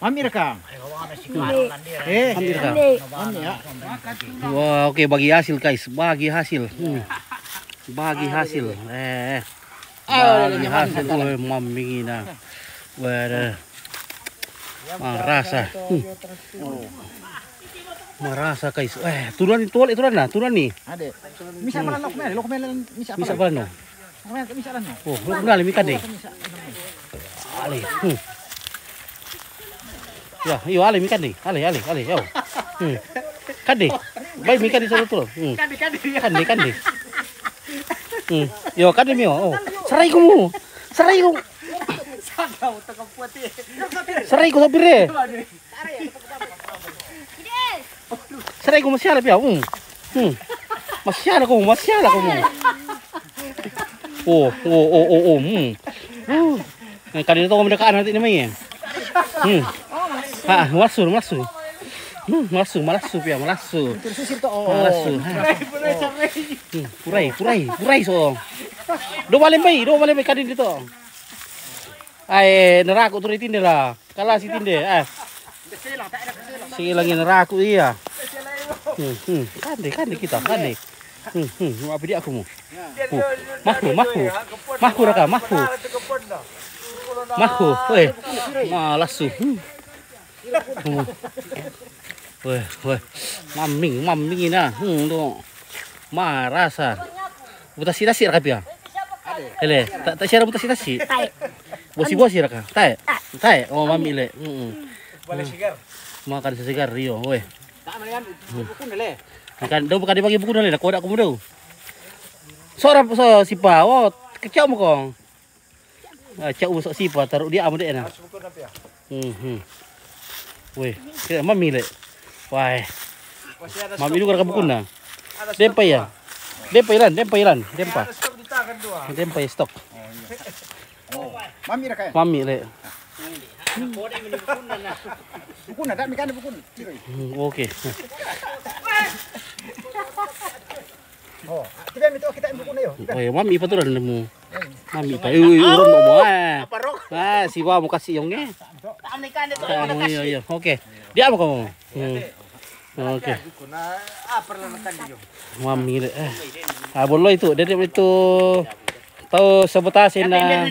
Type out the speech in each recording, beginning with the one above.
Amir ka. Ambil ka. Ya. Wah, oke, bagi hasil guys, bagi hasil. Bagi hasil. Bagi hasil. Mamingina. Wah, marasa. Marasa guys. Turun nah, turun nih. Ade. Misa pala lo kumel, misa Bisa pala. pala no. Misa lan no. Oh, lu kenal mikan deh. Ali. Ya, iyo ali mikan deh. Ali, yo. Kan deh. Baik mikan di sana tuh. Kan deh. Yo, kan deh mio. Oh, serai kamu. Serai ko sabi re. Serai ko masyala pia. Masyala ko mo. Oh. Kanina to ko mendekaan natin naman eh. Malasu. Malasu pia, malasu. Susir to. Malasu. Puray so. Do balik bay kadin dito. Ay, narako to tinde la. Kala si tinde. Sige lang narako iya. Kande kita. Apa dia aku mo? Mahu raka. Weh. Malasu. Weh. Maming na. Do. Marasa. Butasi raka pia. Ele, tak siara butasi. Bosi raka. Tai. Oh, mami le. Boleh sigar. Makan sesegar Rio, weh. Tak man yan. Bukun le. Kan daw bukan dibagi buku na nila, kodak ko mo daw. Sorap so sipa, oh, kecau mo kong. Cau so sipa, taruh dia amo deh na. Weh, kira mami le. Wah. Mami juga ka buku na. Dempay lan. Dempay stok. Mami ra ka. Mami le. Bukun na, mikan bukun. Oke. Oh, kita bukun na yo. Mami pa turan mo. Mami pa. Uron mo. Si Wa mo kasi yung Iya. Oke. Dia apa kamu? Oke. Mami le. Bolo itu, dedek itu tahu sabotase na.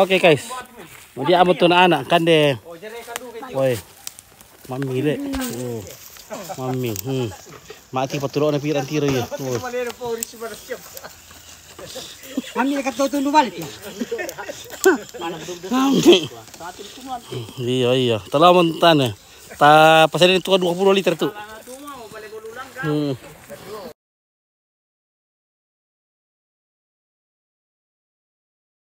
Oke guys. Dia amo to na anak kan de. Woi. Mami le. Mami. Mati paturo na piran tiro ya. Mami ka to balik ya. Iya. Talaman tan. Ta pasarin itu 20 liter tuh.